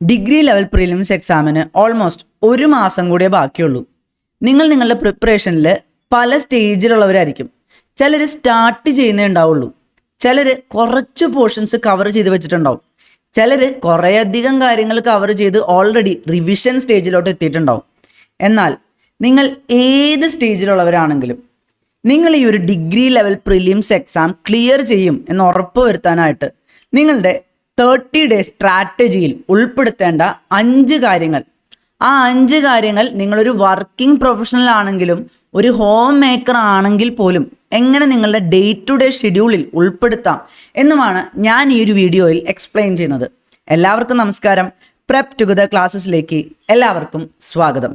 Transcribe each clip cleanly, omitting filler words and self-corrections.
Degree level prelims എക്സാമിന് almost ഒരു മാസം കൂടിയേ ബാക്കിയുള്ളൂ. നിങ്ങളുടെ പ്രിപ്പറേഷനിൽ പല സ്റ്റേജിലുള്ളവരായിരിക്കും. ചിലർ സ്റ്റാർട്ട് ചെയ്യുന്നേ ഉണ്ടാവുള്ളൂ, ചിലർ കുറച്ച് പോർഷൻസ് കവർ ചെയ്ത് വെച്ചിട്ടുണ്ടാവും, ചിലർ കുറേയധികം കാര്യങ്ങൾ കവർ ചെയ്ത് ഓൾറെഡി റിവിഷൻ സ്റ്റേജിലോട്ട് എത്തിയിട്ടുണ്ടാവും. എന്നാൽ നിങ്ങൾ ഏത് സ്റ്റേജിലുള്ളവരാണെങ്കിലും നിങ്ങൾ ഈ ഒരു degree level prelims exam clear ചെയ്യും എന്ന് ഉറപ്പ് വരുത്താനായിട്ട് നിങ്ങളുടെ 30 ഡേയ്സ് സ്ട്രാറ്റജിയിൽ ഉൾപ്പെടുത്തേണ്ട 5 കാര്യങ്ങൾ, ആ 5 കാര്യങ്ങൾ നിങ്ങളൊരു വർക്കിംഗ് പ്രൊഫഷണൽ ആണെങ്കിലും ഒരു ഹോം മേക്കർ ആണെങ്കിൽ പോലും എങ്ങനെ നിങ്ങളുടെ ഡേ ടു ഡേ ഷെഡ്യൂളിൽ ഉൾപ്പെടുത്താം എന്നുമാണ് ഞാൻ ഈ ഒരു വീഡിയോയിൽ എക്സ്പ്ലെയിൻ ചെയ്യുന്നത്. എല്ലാവർക്കും നമസ്കാരം. പ്രെപ്പ് ടുഗദർ ക്ലാസ്സസിലേക്ക് എല്ലാവർക്കും സ്വാഗതം.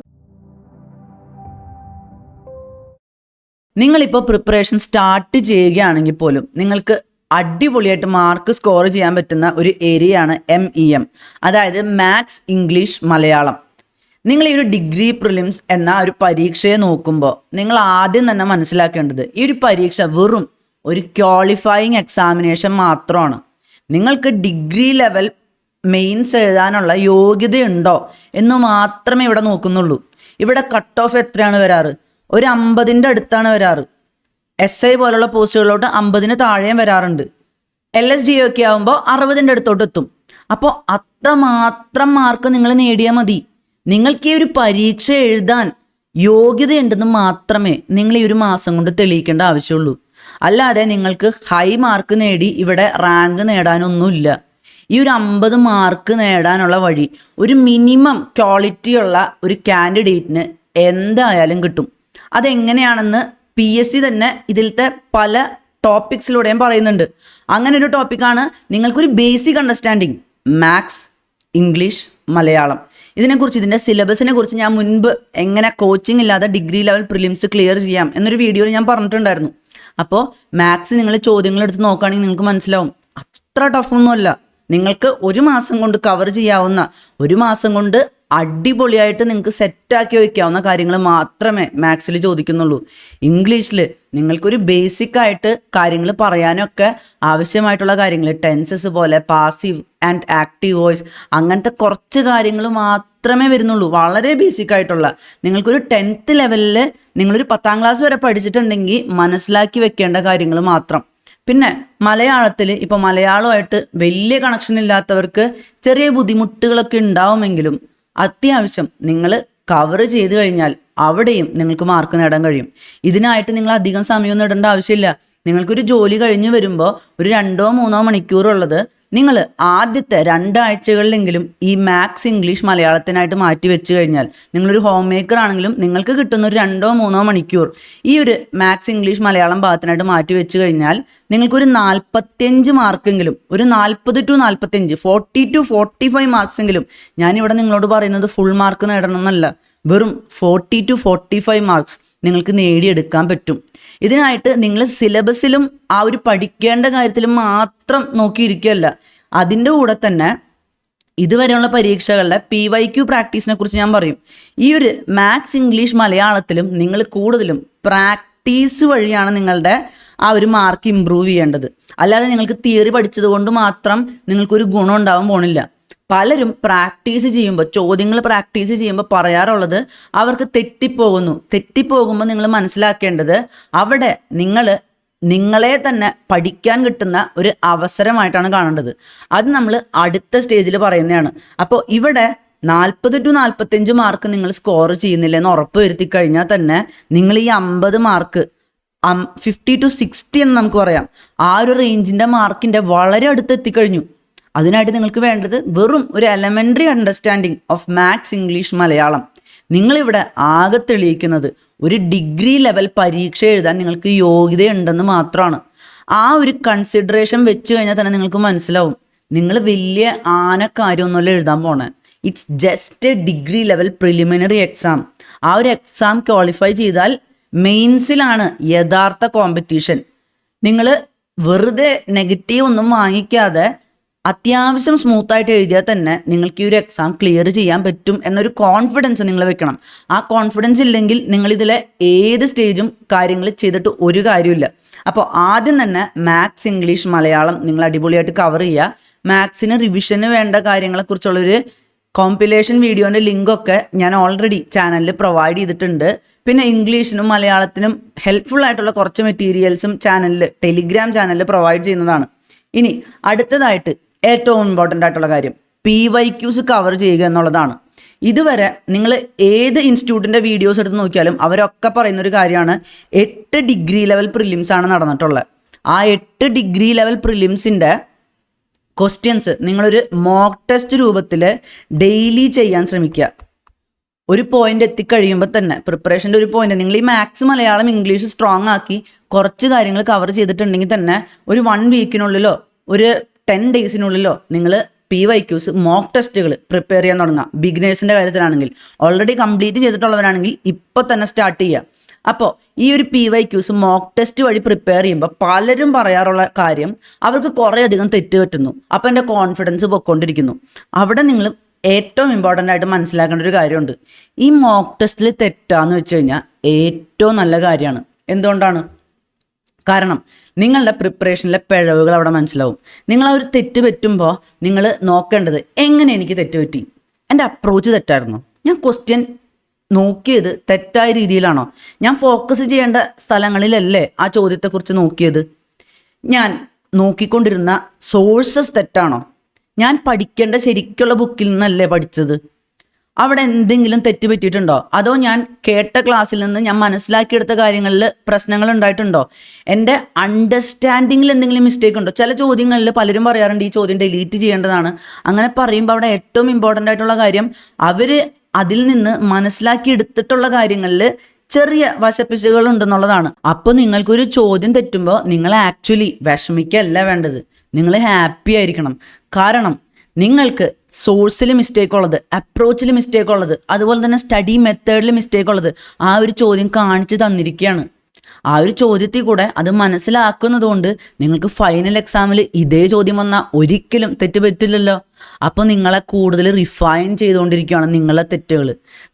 നിങ്ങളിപ്പോൾ പ്രിപ്പറേഷൻ സ്റ്റാർട്ട് ചെയ്യുകയാണെങ്കിൽ പോലും നിങ്ങൾക്ക് അടിപൊളിയായിട്ട് മാർക്ക് സ്കോർ ചെയ്യാൻ പറ്റുന്ന ഒരു ഏരിയയാണ് MEM, അതായത് മാത്സ്, ഇംഗ്ലീഷ്, മലയാളം. നിങ്ങൾ ഈ ഒരു ഡിഗ്രി പ്രിലിംസ് എന്ന ഒരു പരീക്ഷയെ നോക്കുമ്പോൾ നിങ്ങൾ ആദ്യം തന്നെ മനസ്സിലാക്കേണ്ടത് ഈ ഒരു പരീക്ഷ വെറും ഒരു ക്വാളിഫയിങ് എക്സാമിനേഷൻ മാത്രമാണ്. നിങ്ങൾക്ക് ഡിഗ്രി ലെവൽ മെയിൻസ് എഴുതാനുള്ള യോഗ്യതയുണ്ടോ എന്ന് മാത്രമേ ഇവിടെ നോക്കുന്നുള്ളൂ. ഇവിടെ കട്ട് ഓഫ് എത്രയാണ് വരാറ്? ഒരു 50ൻ്റെ അടുത്താണ് വരാറ്. SI പോലുള്ള പോസ്റ്റുകളിലോട്ട് 50ന് താഴെയും വരാറുണ്ട്. LSD ഒക്കെ ആകുമ്പോൾ 60ൻ്റെ അടുത്തോട്ട് എത്തും. അപ്പോൾ അത്രമാത്രം മാർക്ക് നിങ്ങൾ നേടിയാൽ മതി. നിങ്ങൾക്ക് ഈ ഒരു പരീക്ഷ എഴുതാൻ യോഗ്യതയുണ്ടെന്ന് മാത്രമേ നിങ്ങൾ ഈ ഒരു മാസം കൊണ്ട് തെളിയിക്കേണ്ട ആവശ്യമുള്ളൂ. അല്ലാതെ നിങ്ങൾക്ക് ഹൈ മാർക്ക് നേടി ഇവിടെ റാങ്ക് നേടാനൊന്നുമില്ല. ഈ ഒരു 50 മാർക്ക് നേടാനുള്ള വഴി ഒരു മിനിമം ക്വാളിറ്റിയുള്ള ഒരു കാൻഡിഡേറ്റിന് എന്തായാലും കിട്ടും. അതെങ്ങനെയാണെന്ന് PSC തന്നെ ഇതിലത്തെ പല ടോപ്പിക്സിലൂടെയും പറയുന്നുണ്ട്. അങ്ങനെ ഒരു ടോപ്പിക്കാണ് നിങ്ങൾക്കൊരു basic understanding maths, English, Malayalam. ഇതിനെക്കുറിച്ച്, ഇതിൻ്റെ സിലബസിനെ കുറിച്ച് ഞാൻ മുൻപ് എങ്ങനെ കോച്ചിങ് ഇല്ലാതെ ഡിഗ്രി ലെവൽ പ്രിലിംസ് ക്ലിയർ ചെയ്യാം എന്നൊരു വീഡിയോയിൽ ഞാൻ പറഞ്ഞിട്ടുണ്ടായിരുന്നു. അപ്പോൾ മാത്സ് നിങ്ങൾ ചോദ്യങ്ങളെടുത്ത് നോക്കുകയാണെങ്കിൽ നിങ്ങൾക്ക് മനസ്സിലാവും അത്ര ടഫൊന്നുമല്ല. നിങ്ങൾക്ക് ഒരു മാസം കൊണ്ട് കവർ ചെയ്യാവുന്ന, ഒരു മാസം കൊണ്ട് അടിപൊളിയായിട്ട് നിങ്ങൾക്ക് സെറ്റാക്കി വയ്ക്കാവുന്ന കാര്യങ്ങൾ മാത്രമേ മാത്സിൽ ചോദിക്കുന്നുള്ളൂ. ഇംഗ്ലീഷിൽ നിങ്ങൾക്കൊരു ബേസിക്കായിട്ട് കാര്യങ്ങൾ പറയാനൊക്കെ ആവശ്യമായിട്ടുള്ള കാര്യങ്ങൾ, ടെൻസസ് പോലെ പാസീവ് ആൻഡ് ആക്റ്റീവ് വോയിസ്, അങ്ങനത്തെ കുറച്ച് കാര്യങ്ങൾ മാത്രമേ വരുന്നുള്ളൂ. വളരെ ബേസിക് ആയിട്ടുള്ള, നിങ്ങൾക്കൊരു 10th ലെവലിൽ നിങ്ങളൊരു 10ാം ക്ലാസ് വരെ പഠിച്ചിട്ടുണ്ടെങ്കിൽ മനസ്സിലാക്കി വെക്കേണ്ട കാര്യങ്ങൾ മാത്രം. പിന്നെ മലയാളത്തിൽ ഇപ്പോൾ മലയാളമായിട്ട് വലിയ കണക്ഷൻ ഇല്ലാത്തവർക്ക് ചെറിയ ബുദ്ധിമുട്ടുകളൊക്കെ ഉണ്ടാവുമെങ്കിലും അത്യാവശ്യം നിങ്ങൾ കവർ ചെയ്ത് കഴിഞ്ഞാൽ അവിടെയും നിങ്ങൾക്ക് മാർക്ക് നേടാൻ കഴിയും. ഇതിനായിട്ട് നിങ്ങൾ അധികം സമയമൊന്നും ഇടേണ്ട ആവശ്യമില്ല. നിങ്ങൾക്കൊരു ജോലി കഴിഞ്ഞ് വരുമ്പോൾ ഒരു 2-3 മണിക്കൂറുള്ളത് നിങ്ങൾ ആദ്യത്തെ 2 ആഴ്ചകളിലെങ്കിലും ഈ മാത്സ്, ഇംഗ്ലീഷ്, മലയാളത്തിനായിട്ട് മാറ്റി വെച്ച് കഴിഞ്ഞാൽ, നിങ്ങളൊരു ഹോം മേക്കർ ആണെങ്കിലും നിങ്ങൾക്ക് കിട്ടുന്ന ഒരു 2-3 മണിക്കൂർ ഈ ഒരു മാത്സ്, ഇംഗ്ലീഷ്, മലയാളം ഭാഗത്തിനായിട്ട് മാറ്റി വെച്ച് കഴിഞ്ഞാൽ നിങ്ങൾക്കൊരു 45 മാർക്കെങ്കിലും, ഒരു 40 to 45, 40 to 45 മാർക്സെങ്കിലും, ഞാനിവിടെ നിങ്ങളോട് പറയുന്നത് ഫുൾ മാർക്ക് നേടണം എന്നല്ല, വെറും 40 to 45 മാർക്സ് നിങ്ങൾക്ക് നേടിയെടുക്കാൻ പറ്റും. ഇതിനായിട്ട് നിങ്ങൾ സിലബസിലും ആ ഒരു പഠിക്കേണ്ട കാര്യത്തിലും മാത്രം നോക്കിയിരിക്കുകയല്ല, അതിൻ്റെ കൂടെ തന്നെ ഇതുവരെയുള്ള പരീക്ഷകളുടെ PYQ പ്രാക്ടീസിനെ കുറിച്ച് ഞാൻ പറയും. ഈ ഒരു മാത്സ്, ഇംഗ്ലീഷ്, മലയാളത്തിലും നിങ്ങൾ കൂടുതലും പ്രാക്ടീസ് വഴിയാണ് നിങ്ങളുടെ ആ ഒരു മാർക്ക് ഇമ്പ്രൂവ് ചെയ്യേണ്ടത്. അല്ലാതെ നിങ്ങൾക്ക് തിയറി പഠിച്ചത് കൊണ്ട് മാത്രം നിങ്ങൾക്കൊരു ഗുണം ഉണ്ടാവാൻ പോണില്ല. പലരും പ്രാക്ടീസ് ചെയ്യുമ്പോൾ, ചോദ്യങ്ങൾ പ്രാക്ടീസ് ചെയ്യുമ്പോൾ പറയാറുള്ളത് അവർക്ക് തെറ്റിപ്പോകുമ്പോൾ നിങ്ങൾ മനസ്സിലാക്കേണ്ടത് അവിടെ നിങ്ങളെ തന്നെ പഠിക്കാൻ കിട്ടുന്ന ഒരു അവസരമായിട്ടാണ് കാണേണ്ടത്. അത് നമ്മൾ അടുത്ത സ്റ്റേജിൽ പറയുന്നതാണ്. അപ്പോൾ ഇവിടെ 40 to 45 മാർക്ക് നിങ്ങൾ സ്കോർ ചെയ്യുന്നില്ലെന്ന് ഉറപ്പ് വരുത്തി കഴിഞ്ഞാൽ തന്നെ നിങ്ങൾ ഈ 50 മാർക്ക് 50 to 60 എന്ന് നമുക്ക് പറയാം, ആ ഒരു റേഞ്ചിൻ്റെ മാർക്കിൻ്റെ വളരെ അടുത്ത് എത്തിക്കഴിഞ്ഞു. അതിനായിട്ട് നിങ്ങൾക്ക് വേണ്ടത് വെറും ഒരു elementary understanding of maths, English, Malayalam. നിങ്ങളിവിടെ ആകെ തെളിയിക്കുന്നത് ഒരു ഡിഗ്രി ലെവൽ പരീക്ഷ എഴുതാൻ നിങ്ങൾക്ക് യോഗ്യതയുണ്ടെന്ന് മാത്രമാണ്. ആ ഒരു കൺസിഡറേഷൻ വെച്ച് കഴിഞ്ഞാൽ തന്നെ നിങ്ങൾക്ക് മനസ്സിലാവും നിങ്ങൾ വലിയ കാര്യമൊന്നുമല്ല എഴുതാൻ പോണേ. It's just A degree level preliminary exam. ആ ഒരു എക്സാം ക്വാളിഫൈ ചെയ്താൽ മെയിൻസിലാണ് യഥാർത്ഥ കോമ്പറ്റീഷൻ. നിങ്ങൾ വെറുതെ നെഗറ്റീവ് ഒന്നും വാങ്ങിക്കാതെ അത്യാവശ്യം സ്മൂത്തായിട്ട് എഴുതിയാൽ തന്നെ നിങ്ങൾക്ക് ഈ ഒരു എക്സാം ക്ലിയർ ചെയ്യാൻ പറ്റും എന്നൊരു കോൺഫിഡൻസ് നിങ്ങൾ വെക്കണം. ആ കോൺഫിഡൻസ് ഇല്ലെങ്കിൽ നിങ്ങളിതിലെ ഏത് സ്റ്റേജും കാര്യങ്ങൾ ചെയ്തിട്ട് ഒരു കാര്യമില്ല. അപ്പോൾ ആദ്യം തന്നെ മാത്സ്, ഇംഗ്ലീഷ്, മലയാളം നിങ്ങൾ അടിപൊളിയായിട്ട് കവർ ചെയ്യുക. മാത്സിന് റിവിഷന് വേണ്ട കാര്യങ്ങളെക്കുറിച്ചുള്ളൊരു കോമ്പിലേഷൻ വീഡിയോൻ്റെ ലിങ്കൊക്കെ ഞാൻ ഓൾറെഡി ചാനലിൽ പ്രൊവൈഡ് ചെയ്തിട്ടുണ്ട്. പിന്നെ ഇംഗ്ലീഷിനും മലയാളത്തിനും ഹെൽപ്ഫുൾ ആയിട്ടുള്ള കുറച്ച് മെറ്റീരിയൽസും ടെലിഗ്രാം ചാനലിൽ പ്രൊവൈഡ് ചെയ്യുന്നതാണ്. ഇനി അടുത്തതായിട്ട് ഏറ്റവും ഇമ്പോർട്ടൻ്റ് ആയിട്ടുള്ള കാര്യം PYQs കവർ ചെയ്യുക എന്നുള്ളതാണ്. ഇതുവരെ നിങ്ങൾ ഏത് ഇൻസ്റ്റിറ്റ്യൂട്ടിൻ്റെ വീഡിയോസ് എടുത്ത് നോക്കിയാലും അവരൊക്കെ പറയുന്നൊരു കാര്യമാണ് 8 ഡിഗ്രി ലെവൽ പ്രിലിംസ് ആണ് നടന്നിട്ടുള്ളത്. ആ 8 ഡിഗ്രി ലെവൽ പ്രിലിംസിൻ്റെ ക്വസ്റ്റ്യൻസ് നിങ്ങളൊരു മോക്ക് ടെസ്റ്റ് രൂപത്തിൽ ഡെയിലി ചെയ്യാൻ ശ്രമിക്കുക. ഒരു പോയിന്റ് എത്തിക്കഴിയുമ്പോൾ തന്നെ പ്രിപ്പറേഷൻ്റെ ഒരു പോയിന്റ് നിങ്ങൾ ഈ മാത്സ് മലയാളം ഇംഗ്ലീഷ് സ്ട്രോങ് ആക്കി കുറച്ച് കാര്യങ്ങൾ കവർ ചെയ്തിട്ടുണ്ടെങ്കിൽ തന്നെ ഒരു 1 വീക്കിനുള്ളിലോ ഒരു 10 ഡേയ്സിനുള്ളിലോ നിങ്ങൾ PYQs മോക്ക് ടെസ്റ്റുകൾ പ്രിപ്പയർ ചെയ്യാൻ തുടങ്ങുക. ബിഗിനേഴ്സിൻ്റെ കാര്യത്തിലാണെങ്കിൽ ഓൾറെഡി കംപ്ലീറ്റ് ചെയ്തിട്ടുള്ളവരാണെങ്കിൽ ഇപ്പോൾ തന്നെ സ്റ്റാർട്ട് ചെയ്യുക. അപ്പോൾ ഈ ഒരു PYQs മോക്ക് ടെസ്റ്റ് വഴി പ്രിപ്പയർ ചെയ്യുമ്പോൾ പലരും പറയാറുള്ള കാര്യം അവർക്ക് കുറേയധികം തെറ്റ് പറ്റുന്നു. അപ്പോൾ എൻ്റെ കോൺഫിഡൻസ് പൊയ്ക്കൊണ്ടിരിക്കുന്നു. അവിടെ നിങ്ങൾ ഏറ്റവും ഇമ്പോർട്ടൻ്റ് ആയിട്ട് മനസ്സിലാക്കേണ്ട ഒരു കാര്യമുണ്ട്. ഈ മോക്ക് ടെസ്റ്റിൽ തെറ്റാന്ന് വെച്ച് കഴിഞ്ഞാൽ ഏറ്റവും നല്ല കാര്യമാണ്. എന്തുകൊണ്ടാണ്? കാരണം നിങ്ങളുടെ പ്രിപ്പറേഷനിലെ പിഴവുകൾ അവിടെ മനസ്സിലാവും. നിങ്ങൾ ആ ഒരു തെറ്റ് പറ്റുമ്പോൾ നിങ്ങൾ നോക്കേണ്ടത് എങ്ങനെ എനിക്ക് തെറ്റ് പറ്റി, എൻ്റെ അപ്രോച്ച് തെറ്റായിരുന്നു, ഞാൻ ക്വസ്റ്റ്യൻ നോക്കിയത് തെറ്റായ രീതിയിലാണോ, ഞാൻ ഫോക്കസ് ചെയ്യേണ്ട സ്ഥലങ്ങളിലല്ലേ ആ ചോദ്യത്തെക്കുറിച്ച് നോക്കിയത്, ഞാൻ നോക്കിക്കൊണ്ടിരുന്ന സോഴ്സസ് തെറ്റാണോ, ഞാൻ പഠിക്കേണ്ട ശരിക്കുള്ള ബുക്കിൽ നിന്നല്ലേ പഠിച്ചത്, അവിടെ എന്തെങ്കിലും തെറ്റ് പറ്റിയിട്ടുണ്ടോ, അതോ ഞാൻ കേട്ട ക്ലാസ്സിൽ നിന്ന് ഞാൻ മനസ്സിലാക്കിയെടുത്ത കാര്യങ്ങളിൽ പ്രശ്നങ്ങൾ ഉണ്ടായിട്ടുണ്ടോ, എൻ്റെ അണ്ടർസ്റ്റാൻഡിങ്ങിൽ എന്തെങ്കിലും മിസ്റ്റേക്ക് ഉണ്ടോ. ചില ചോദ്യങ്ങളിൽ പലരും പറയാറുണ്ട് ഈ ചോദ്യം ഡിലീറ്റ് ചെയ്യേണ്ടതാണ്. അങ്ങനെ പറയുമ്പോൾ അവിടെ ഏറ്റവും ഇമ്പോർട്ടൻ്റ് ആയിട്ടുള്ള കാര്യം അവർ അതിൽ നിന്ന് മനസ്സിലാക്കിയെടുത്തിട്ടുള്ള കാര്യങ്ങളിൽ ചെറിയ വശപ്പിശകൾ ഉണ്ടെന്നുള്ളതാണ്. അപ്പോൾ നിങ്ങൾക്കൊരു ചോദ്യം തെറ്റുമ്പോൾ നിങ്ങൾ ആക്ച്വലി വിഷമിക്കല്ല വേണ്ടത്, നിങ്ങൾ ഹാപ്പി ആയിരിക്കണം. കാരണം നിങ്ങൾക്ക് സോഴ്സിൽ മിസ്റ്റേക്ക് ഉള്ളത്, അപ്രോച്ചിൽ മിസ്റ്റേക്ക് ഉള്ളത്, അതുപോലെ തന്നെ സ്റ്റഡി മെത്തേഡിൽ മിസ്റ്റേക്ക് ഉള്ളത് ആ ഒരു ചോദ്യം കാണിച്ചു തന്നിരിക്കുകയാണ്. ആ ഒരു ചോദ്യത്തിൽ കൂടെ അത് മനസ്സിലാക്കുന്നത് കൊണ്ട് നിങ്ങൾക്ക് ഫൈനൽ എക്സാമിൽ ഇതേ ചോദ്യം വന്നാൽ ഒരിക്കലും തെറ്റ് പറ്റില്ലല്ലോ. അപ്പോൾ നിങ്ങളെ കൂടുതൽ റിഫൈൻ ചെയ്തുകൊണ്ടിരിക്കുകയാണ് നിങ്ങളുടെ തെറ്റുകൾ.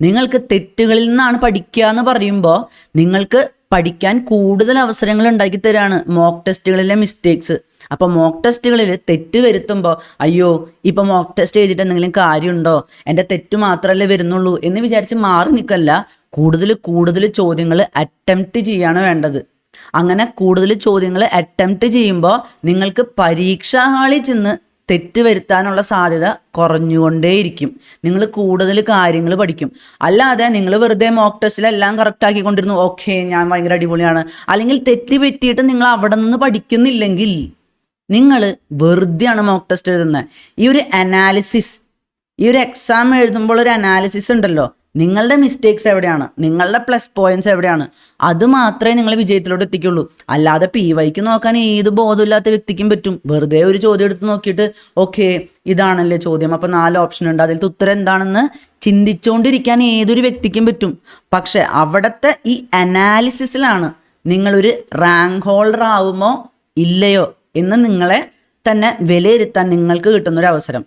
നിങ്ങൾക്ക് തെറ്റുകളിൽ നിന്നാണ് പഠിക്കുക എന്ന് പറയുമ്പോൾ നിങ്ങൾക്ക് പഠിക്കാൻ കൂടുതൽ അവസരങ്ങൾ ഉണ്ടാക്കി തരാണ് മോക്ക് ടെസ്റ്റുകളിലെ മിസ്റ്റേക്സ്. അപ്പോൾ മോക്ക് ടെസ്റ്റുകളിൽ തെറ്റ് വരുത്തുമ്പോൾ അയ്യോ ഇപ്പോൾ മോക്ക് ടെസ്റ്റ് ചെയ്തിട്ട് എന്തെങ്കിലും കാര്യമുണ്ടോ, എൻ്റെ തെറ്റ് മാത്രമല്ലേ വരുന്നുള്ളൂ എന്ന് വിചാരിച്ച് മാറി നിൽക്കല്ല, കൂടുതൽ ചോദ്യങ്ങൾ അറ്റംപ്റ്റ് ചെയ്യാണ് വേണ്ടത്. അങ്ങനെ കൂടുതൽ ചോദ്യങ്ങൾ അറ്റംപ്റ്റ് ചെയ്യുമ്പോൾ നിങ്ങൾക്ക് പരീക്ഷാ ഹാളിൽ ചെന്ന് തെറ്റ് വരുത്താനുള്ള സാധ്യത കുറഞ്ഞുകൊണ്ടേയിരിക്കും. നിങ്ങൾ കൂടുതൽ കാര്യങ്ങൾ പഠിക്കും. അല്ലാതെ നിങ്ങൾ വെറുതെ മോക്ക് ടെസ്റ്റിലെല്ലാം കറക്റ്റ് ആക്കിക്കൊണ്ടിരുന്നു ഓക്കെ ഞാൻ ഭയങ്കര അടിപൊളിയാണ്, അല്ലെങ്കിൽ തെറ്റ് പറ്റിയിട്ട് നിങ്ങൾ അവിടെ നിന്ന് പഠിക്കുന്നില്ലെങ്കിൽ നിങ്ങൾ വെറുതെയാണ് മോക്ക് ടെസ്റ്റ് എഴുതുന്നത്. ഈ ഒരു അനാലിസിസ്, ഈ ഒരു എക്സാം എഴുതുമ്പോൾ ഒരു അനാലിസിസ് ഉണ്ടല്ലോ, നിങ്ങളുടെ മിസ്റ്റേക്സ് എവിടെയാണ്, നിങ്ങളുടെ പ്ലസ് പോയിന്റ്സ് എവിടെയാണ്, അത് മാത്രമേ നിങ്ങൾ വിജയത്തിലോട്ട് എത്തിക്കുള്ളൂ. അല്ലാതെ PYQ നോക്കാൻ ഏത് ബോധമില്ലാത്ത വ്യക്തിക്കും പറ്റും. വെറുതെ ഒരു ചോദ്യം എടുത്ത് നോക്കിയിട്ട് ഓക്കെ ഇതാണല്ലേ ചോദ്യം, അപ്പോൾ 4 ഓപ്ഷൻ ഉണ്ട്, അതിലത്തെ ഉത്തരം എന്താണെന്ന് ചിന്തിച്ചുകൊണ്ടിരിക്കാൻ ഏതൊരു വ്യക്തിക്കും പറ്റും. പക്ഷെ അവിടുത്തെ ഈ അനാലിസിസിലാണ് നിങ്ങളൊരു റാങ്ക് ഹോൾഡർ ആവുമോ ഇല്ലയോ എന്ന് നിങ്ങളെ തന്നെ വിലയിരുത്താൻ നിങ്ങൾക്ക് കിട്ടുന്നൊരു അവസരം.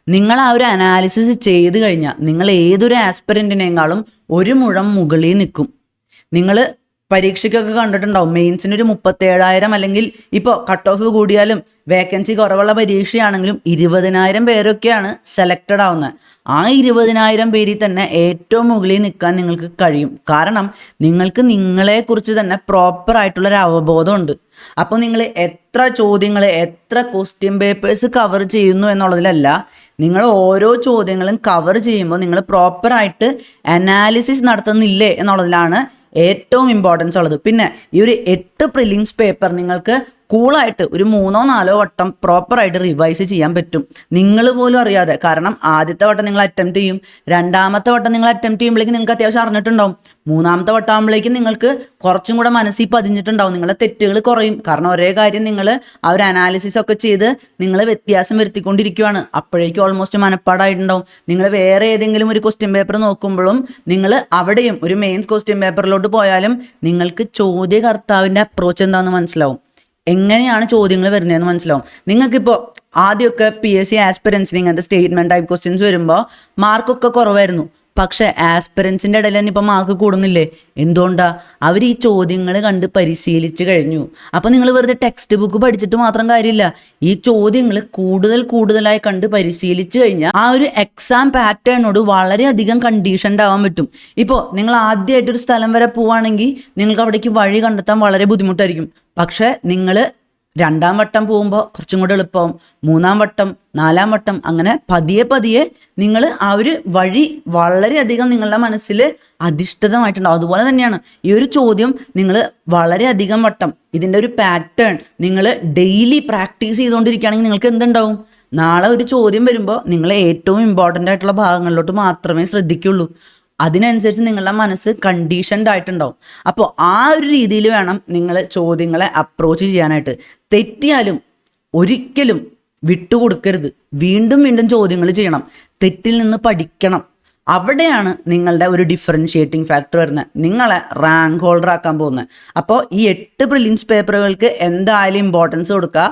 നിങ്ങൾ ആ ഒരു അനാലിസിസ് ചെയ്ത് കഴിഞ്ഞാൽ നിങ്ങൾ ഏതൊരു ആസ്പിരൻറ്റിനേക്കാളും ഒരു മുഴം മുകളിൽ നിൽക്കും. നിങ്ങൾ പരീക്ഷയ്ക്കൊക്കെ കണ്ടിട്ടുണ്ടാവും മെയിൻസിനൊരു 37,000 അല്ലെങ്കിൽ ഇപ്പോൾ കട്ട് ഓഫ് കൂടിയാലും വേക്കൻസി കുറവുള്ള പരീക്ഷയാണെങ്കിലും 20,000 പേരൊക്കെയാണ് സെലക്റ്റഡ് ആവുന്നത്. ആ 20,000 പേരിൽ തന്നെ ഏറ്റവും മുകളിൽ നിൽക്കാൻ നിങ്ങൾക്ക് കഴിയും. കാരണം നിങ്ങൾക്ക് നിങ്ങളെക്കുറിച്ച് തന്നെ പ്രോപ്പറായിട്ടുള്ളൊരു അവബോധമുണ്ട്. അപ്പോൾ നിങ്ങൾ എത്ര ചോദ്യങ്ങൾ, എത്ര ക്വസ്റ്റ്യൻ പേപ്പേഴ്സ് കവർ ചെയ്യുന്നു എന്നുള്ളതിലല്ല, നിങ്ങൾ ഓരോ ചോദ്യങ്ങളും കവർ ചെയ്യുമ്പോൾ നിങ്ങൾ പ്രോപ്പറായിട്ട് അനാലിസിസ് നടത്തുന്നില്ലേ എന്നുള്ളതിലാണ് ഏറ്റവും ഇമ്പോർട്ടൻസ് ഉള്ളത്. പിന്നെ ഈ ഒരു 8 പ്രിലിംസ് പേപ്പർ നിങ്ങൾക്ക് കൂളായിട്ട് ഒരു 3-4 വട്ടം പ്രോപ്പറായിട്ട് റിവൈസ് ചെയ്യാൻ പറ്റും, നിങ്ങൾ പോലും അറിയാതെ. കാരണം ആദ്യത്തെ വട്ടം നിങ്ങൾ അറ്റംപ്റ്റ് ചെയ്യും, രണ്ടാമത്തെ വട്ടം നിങ്ങൾ അറ്റംപ്റ്റ് ചെയ്യുമ്പോഴേക്കും നിങ്ങൾക്ക് അത്യാവശ്യം അറിഞ്ഞിട്ടുണ്ടാവും, മൂന്നാമത്തെ വട്ടം ആകുമ്പോഴേക്കും നിങ്ങൾക്ക് കുറച്ചും കൂടെ മനസ്സിൽ പതിഞ്ഞിട്ടുണ്ടാവും, നിങ്ങളുടെ തെറ്റുകൾ കുറയും. കാരണം ഒരേ കാര്യം നിങ്ങൾ ആ ഒരു അനാലിസിസ് ഒക്കെ ചെയ്ത് നിങ്ങൾ വ്യത്യാസം വരുത്തിക്കൊണ്ടിരിക്കുകയാണ്. അപ്പോഴേക്കും ഓൾമോസ്റ്റ് മനപ്പാടായിട്ടുണ്ടാവും. നിങ്ങൾ വേറെ ഏതെങ്കിലും ഒരു ക്വസ്റ്റ്യൻ പേപ്പർ നോക്കുമ്പോഴും നിങ്ങൾ അവിടെയും ഒരു മെയിൻസ് ക്വസ്റ്റ്യൻ പേപ്പറിലോട്ട് പോയാലും നിങ്ങൾക്ക് ചോദ്യകർത്താവിൻ്റെ അപ്രോച്ച് എന്താണെന്ന് മനസ്സിലാവും, എങ്ങനെയാണ് ചോദ്യങ്ങൾ വരുന്നതെന്ന് മനസ്സിലാവും. നിങ്ങൾക്കിപ്പോൾ ആദ്യമൊക്കെ PSC ആസ്പിരൻസിന് ഇങ്ങനത്തെ സ്റ്റേറ്റ്മെൻറ്റ് ടൈപ്പ് ക്വസ്റ്റ്യൻസ് വരുമ്പോൾ മാർക്കൊക്കെ കുറവായിരുന്നു. പക്ഷേ ആസ്പിറൻസിൻ്റെ ഇടയിൽ തന്നെ ഇപ്പം മാർക്ക് കൂടുന്നില്ലേ? എന്തുകൊണ്ടാ? അവർ ഈ ചോദ്യങ്ങൾ കണ്ട് പരിശീലിച്ച് കഴിഞ്ഞു. അപ്പോൾ നിങ്ങൾ വെറുതെ ടെക്സ്റ്റ് ബുക്ക് പഠിച്ചിട്ട് മാത്രം കാര്യമില്ല. ഈ ചോദ്യങ്ങൾ കൂടുതലായി കണ്ട് പരിശീലിച്ച് കഴിഞ്ഞാൽ ആ ഒരു എക്സാം പാറ്റേണിനോട് വളരെയധികം കണ്ടീഷൻഡ് ആവാൻ പറ്റും. ഇപ്പോൾ നിങ്ങൾ ആദ്യമായിട്ടൊരു സ്ഥലം വരെ പോവുകയാണെങ്കിൽ നിങ്ങൾക്ക് അവിടേക്ക് വഴി കണ്ടെത്താൻ വളരെ ബുദ്ധിമുട്ടായിരിക്കും. പക്ഷേ നിങ്ങൾ 2ാം വട്ടം പോകുമ്പോൾ കുറച്ചും കൂടെ എളുപ്പമാവും. 3ാം വട്ടം, 4ാം വട്ടം, അങ്ങനെ പതിയെ നിങ്ങൾ ആ ഒരു വഴി വളരെയധികം നിങ്ങളുടെ മനസ്സിൽ അധിഷ്ഠിതമായിട്ടുണ്ടാവും. അതുപോലെ തന്നെയാണ് ഈ ഒരു ചോദ്യം നിങ്ങൾ വളരെയധികം വട്ടം ഇതിൻ്റെ ഒരു പാറ്റേൺ നിങ്ങൾ ഡെയിലി പ്രാക്ടീസ് ചെയ്തുകൊണ്ടിരിക്കുകയാണെങ്കിൽ നിങ്ങൾക്ക് എന്തുണ്ടാവും? നാളെ ഒരു ചോദ്യം വരുമ്പോൾ നിങ്ങൾ ഏറ്റവും ഇമ്പോർട്ടൻ്റ് ആയിട്ടുള്ള ഭാഗങ്ങളിലോട്ട് മാത്രമേ ശ്രദ്ധിക്കുള്ളൂ. അതിനനുസരിച്ച് നിങ്ങളുടെ മനസ്സ് കണ്ടീഷൻഡ് ആയിട്ടുണ്ടാവും. അപ്പോൾ ആ ഒരു രീതിയിൽ വേണം നിങ്ങൾ ചോദ്യങ്ങളെ അപ്രോച്ച് ചെയ്യാനായിട്ട്. തെറ്റിയാലും ഒരിക്കലും വിട്ടുകൊടുക്കരുത്. വീണ്ടും ചോദ്യങ്ങൾ ചെയ്യണം. തെറ്റിൽ നിന്ന് പഠിക്കണം. അവിടെയാണ് നിങ്ങളുടെ ഒരു ഡിഫറൻഷിയേറ്റിംഗ് ഫാക്ടർ വരുന്നത്, നിങ്ങളെ റാങ്ക് ഹോൾഡർ ആക്കാൻ പോകുന്നത്. അപ്പോൾ ഈ 8 പ്രിലിംസ് പേപ്പറുകൾക്ക് എന്തായാലും ഇമ്പോർട്ടൻസ് കൊടുക്കുക.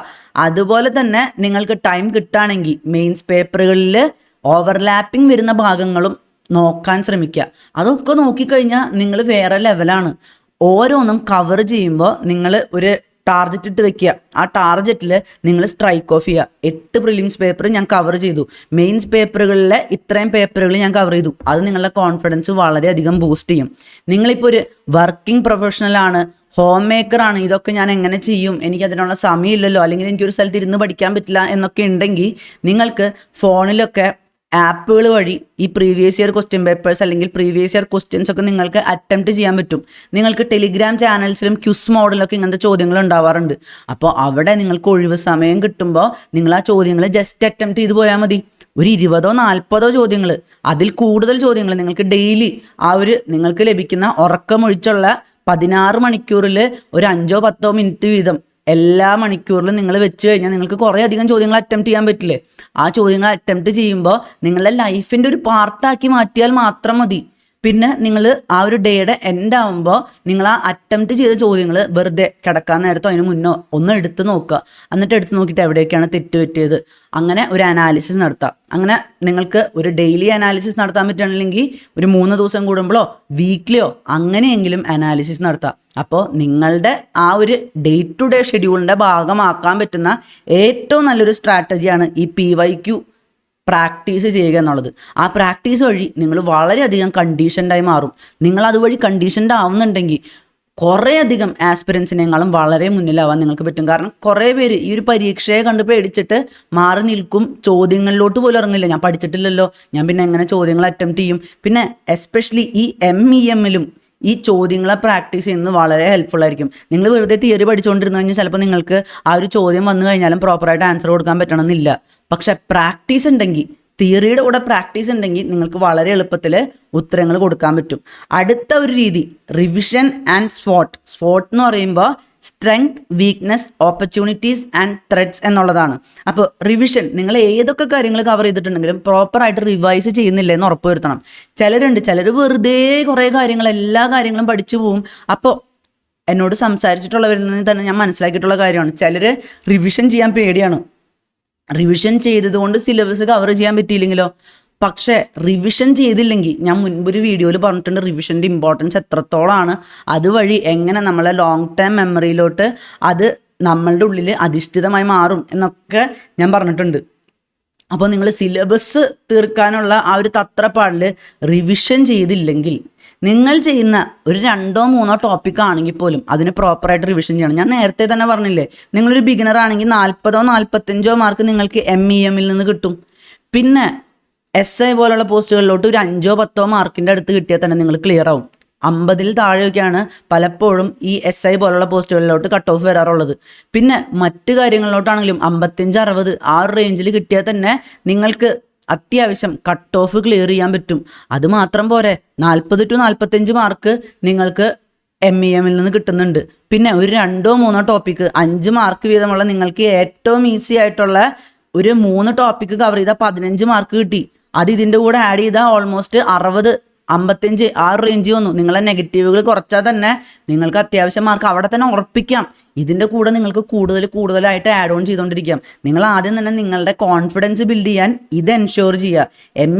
അതുപോലെ തന്നെ നിങ്ങൾക്ക് ടൈം കിട്ടുകയാണെങ്കിൽ മെയിൻസ് പേപ്പറുകളിൽ ഓവർലാപ്പിംഗ് വരുന്ന ഭാഗങ്ങളും നോക്കാൻ ശ്രമിക്കുക. അതൊക്കെ നോക്കിക്കഴിഞ്ഞാൽ നിങ്ങൾ വേറെ ലെവലാണ്. ഓരോന്നും കവർ ചെയ്യുമ്പോൾ നിങ്ങൾ ഒരു ടാർജറ്റ് ഇട്ട് വെക്കുക. ആ ടാർജറ്റിൽ നിങ്ങൾ സ്ട്രൈക്ക് ഓഫ് ചെയ്യുക. 8 പ്രിലിംസ് പേപ്പർ ഞാൻ കവർ ചെയ്തു, മെയിൻസ് പേപ്പറുകളിലെ ഇത്രയും പേപ്പറുകൾ ഞാൻ കവർ ചെയ്തു. അത് നിങ്ങളുടെ കോൺഫിഡൻസ് വളരെയധികം ബൂസ്റ്റ് ചെയ്യും. നിങ്ങളിപ്പോൾ ഒരു വർക്കിംഗ് പ്രൊഫഷണലാണ്, ഹോം മേക്കറാണ്, ഇതൊക്കെ ഞാൻ എങ്ങനെ ചെയ്യും, എനിക്ക് അതിനുള്ള സമയമില്ലല്ലോ, അല്ലെങ്കിൽ എനിക്കൊരു സ്ഥലത്ത് ഇരുന്ന് പഠിക്കാൻ പറ്റില്ല എന്നൊക്കെ ഉണ്ടെങ്കിൽ നിങ്ങൾക്ക് ഫോണിലൊക്കെ ആപ്പുകൾ വഴി ഈ പ്രീവിയസ് ഇയർ ക്വസ്റ്റ്യൻ പേപ്പേഴ്സ് അല്ലെങ്കിൽ പ്രീവിയസ് ഇയർ ക്വസ്റ്റ്യൻസ് ഒക്കെ നിങ്ങൾക്ക് അറ്റംപ്റ്റ് ചെയ്യാൻ പറ്റും. നിങ്ങൾക്ക് ടെലിഗ്രാം ചാനൽസിലും ക്യുസ് മോഡലൊക്കെ ഇങ്ങനത്തെ ചോദ്യങ്ങൾ ഉണ്ടാവാറുണ്ട്. അപ്പോൾ അവിടെ നിങ്ങൾക്ക് ഒഴിവ് സമയം കിട്ടുമ്പോൾ നിങ്ങൾ ആ ചോദ്യങ്ങൾ ജസ്റ്റ് അറ്റംപ്റ്റ് ചെയ്ത് പോയാൽ മതി. ഒരു 20ഓ 40ഓ ചോദ്യങ്ങൾ, അതിൽ കൂടുതൽ ചോദ്യങ്ങൾ നിങ്ങൾക്ക് ഡെയിലി ആ ഒരു നിങ്ങൾക്ക് ലഭിക്കുന്ന ഉറക്കമൊഴിച്ചുള്ള 16 മണിക്കൂറിൽ ഒരു 5ഓ 10ഓ മിനിറ്റ് വീതം എല്ലാ മണിക്കൂറിലും നിങ്ങൾ വെച്ച് കഴിഞ്ഞാൽ നിങ്ങൾക്ക് കുറേ അധികം ചോദ്യങ്ങൾ അറ്റംപ്റ്റ് ചെയ്യാൻ പറ്റില്ലേ? ആ ചോദ്യങ്ങൾ അറ്റംപ്റ്റ് ചെയ്യുമ്പോൾ നിങ്ങളുടെ ലൈഫിൻ്റെ ഒരു പാർട്ടാക്കി മാറ്റിയാൽ മാത്രം മതി. പിന്നെ നിങ്ങൾ ആ ഒരു ഡേയുടെ എൻഡ് ആകുമ്പോൾ നിങ്ങൾ ആ അറ്റംപ്റ്റ് ചെയ്ത ചോദ്യങ്ങൾ വെറുതെ കിടക്കാൻ നേരത്തോ അതിന് മുന്നോ ഒന്ന് എടുത്ത് നോക്കുക. എന്നിട്ട് എടുത്ത് നോക്കിയിട്ട് എവിടെയൊക്കെയാണ് തെറ്റ് പറ്റിയത്, അങ്ങനെ ഒരു അനാലിസിസ് നടത്താം. അങ്ങനെ നിങ്ങൾക്ക് ഒരു ഡെയിലി അനാലിസിസ് നടത്താൻ പറ്റുകയാണെങ്കിൽ ഒരു 3 ദിവസം കൂടുമ്പോഴോ വീക്ക്ലിയോ അങ്ങനെയെങ്കിലും അനാലിസിസ് നടത്താം. അപ്പോൾ നിങ്ങളുടെ ആ ഒരു ഡേ ടു ഡേ ഷെഡ്യൂളിൻ്റെ ഭാഗമാക്കാൻ പറ്റുന്ന ഏറ്റവും നല്ലൊരു സ്ട്രാറ്റജിയാണ് ഈ PYQ പ്രാക്ടീസ് ചെയ്യുക എന്നുള്ളത്. ആ പ്രാക്ടീസ് വഴി നിങ്ങൾ വളരെയധികം കണ്ടീഷൻഡായി മാറും. നിങ്ങൾ അതുവഴി കണ്ടീഷൻഡ് ആവുന്നുണ്ടെങ്കിൽ കുറേയധികം ആസ്പിറൻസിനേക്കാളും വളരെ മുന്നിലാവാൻ നിങ്ങൾക്ക് പറ്റും. കാരണം കുറേ പേര് ഈ ഒരു പരീക്ഷയെ കണ്ട് പേടിച്ചിട്ട് മാറി നിൽക്കും, ചോദ്യങ്ങളിലോട്ട് പോലും ഇറങ്ങില്ല. ഞാൻ പഠിച്ചിട്ടില്ലല്ലോ, ഞാൻ പിന്നെ എങ്ങനെ ചോദ്യങ്ങൾ അറ്റംപ്റ്റ് ചെയ്യും? പിന്നെ എസ്പെഷ്യലി ഈ MEMലും ഈ ചോദ്യങ്ങളെ പ്രാക്ടീസ് ചെയ്യുന്നത് വളരെ ഹെൽപ്ഫുൾ ആയിരിക്കും. നിങ്ങൾ വെറുതെ തിയറി പഠിച്ചുകൊണ്ടിരുന്നു കഴിഞ്ഞാൽ ചിലപ്പോൾ നിങ്ങൾക്ക് ആ ഒരു ചോദ്യം വന്നു കഴിഞ്ഞാലും പ്രോപ്പറായിട്ട് ആൻസർ കൊടുക്കാൻ പറ്റണമെന്നില്ല. പക്ഷെ പ്രാക്ടീസ് ഉണ്ടെങ്കിൽ, തിയറിയുടെ കൂടെ പ്രാക്ടീസ് ഉണ്ടെങ്കിൽ നിങ്ങൾക്ക് വളരെ എളുപ്പത്തിൽ ഉത്തരങ്ങൾ കൊടുക്കാൻ പറ്റും. അടുത്ത ഒരു രീതി റിവിഷൻ ആൻഡ് SWOT എന്ന് പറയുമ്പോൾ strength, weakness, opportunities and threads എന്നുള്ളതാണ്. അപ്പോൾ റിവിഷൻ, നിങ്ങൾ ഏതൊക്കെ കാര്യങ്ങൾ കവർ ചെയ്തിട്ടുണ്ടെങ്കിലും പ്രോപ്പറായിട്ട് റിവൈസ് ചെയ്യുന്നില്ല എന്ന് ഉറപ്പ് വരുത്തണം. ചിലർ വെറുതെ കുറേ കാര്യങ്ങൾ എല്ലാ കാര്യങ്ങളും പഠിച്ചു പോവും. അപ്പോൾ എന്നോട് സംസാരിച്ചിട്ടുള്ളവരിൽ നിന്ന് തന്നെ ഞാൻ മനസ്സിലാക്കിയിട്ടുള്ള കാര്യമാണ്, ചിലർ റിവിഷൻ ചെയ്യാൻ പേടിയാണ്. റിവിഷൻ ചെയ്തതുകൊണ്ട് സിലബസ് കവർ ചെയ്യാൻ പറ്റിയില്ലെങ്കിലോ? പക്ഷേ റിവിഷൻ ചെയ്തില്ലെങ്കിൽ, ഞാൻ മുൻപൊരു വീഡിയോയിൽ പറഞ്ഞിട്ടുണ്ട് റിവിഷൻ്റെ ഇമ്പോർട്ടൻസ് എത്രത്തോളമാണ്, അതുവഴി എങ്ങനെ നമ്മളെ ലോങ് ടേം മെമ്മറിയിലോട്ട് അത് നമ്മളുടെ ഉള്ളിൽ അധിഷ്ഠിതമായി മാറും എന്നൊക്കെ ഞാൻ പറഞ്ഞിട്ടുണ്ട്. അപ്പോൾ നിങ്ങൾ സിലബസ് തീർക്കാനുള്ള ആ ഒരു തത്രപ്പാടിൽ റിവിഷൻ ചെയ്തില്ലെങ്കിൽ നിങ്ങൾ ചെയ്യുന്ന ഒരു 2ഓ 3ഓ ടോപ്പിക് ആണെങ്കിൽ പോലും അതിന് പ്രോപ്പറായിട്ട് റിവിഷൻ ചെയ്യണം. ഞാൻ നേരത്തെ തന്നെ പറഞ്ഞില്ലേ, നിങ്ങളൊരു ബിഗിനർ ആണെങ്കിൽ 40ഓ 45ഓ മാർക്ക് നിങ്ങൾക്ക് MEMൽ നിന്ന് കിട്ടും. പിന്നെ SI പോലുള്ള പോസ്റ്റുകളിലോട്ട് ഒരു 5ഓ 10ഓ മാർക്കിൻ്റെ അടുത്ത് കിട്ടിയാൽ തന്നെ നിങ്ങൾ ക്ലിയർ ആവും. 50ൽ താഴെയൊക്കെയാണ് പലപ്പോഴും ഈ SI പോലുള്ള പോസ്റ്റുകളിലോട്ട് കട്ട് ഓഫ് വരാറുള്ളത്. പിന്നെ മറ്റു കാര്യങ്ങളിലോട്ടാണെങ്കിലും 55 60 ആ ഒരു റേഞ്ചിൽ കിട്ടിയാൽ തന്നെ നിങ്ങൾക്ക് അത്യാവശ്യം കട്ട് ഓഫ് ക്ലിയർ ചെയ്യാൻ പറ്റും. അതുമാത്രം പോരെ, 40 to 45 മാർക്ക് നിങ്ങൾക്ക് MEMൽ നിന്ന് കിട്ടുന്നുണ്ട്. പിന്നെ ഒരു 2ഓ 3ഓ ടോപ്പിക്ക് 5 മാർക്ക് വീതമുള്ള നിങ്ങൾക്ക് ഏറ്റവും ഈസി ആയിട്ടുള്ള ഒരു 3 ടോപ്പിക്ക് കവർ ചെയ്താൽ 15 മാർക്ക് കിട്ടി. അത് ഇതിൻ്റെ കൂടെ ആഡ് ചെയ്താൽ ഓൾമോസ്റ്റ് 60 55 ആ റേഞ്ച് വന്നു. നിങ്ങളെ നെഗറ്റീവുകൾ കുറച്ചാൽ തന്നെ നിങ്ങൾക്ക് അത്യാവശ്യം മാർക്ക് അവിടെ തന്നെ ഉറപ്പിക്കാം. ഇതിൻ്റെ കൂടെ നിങ്ങൾക്ക് കൂടുതലായിട്ട് ആഡ് ഓൺ ചെയ്തുകൊണ്ടിരിക്കാം. നിങ്ങൾ ആദ്യം തന്നെ നിങ്ങളുടെ കോൺഫിഡൻസ് ബിൽഡ് ചെയ്യാൻ ഇത് എൻഷുർ ചെയ്യുക.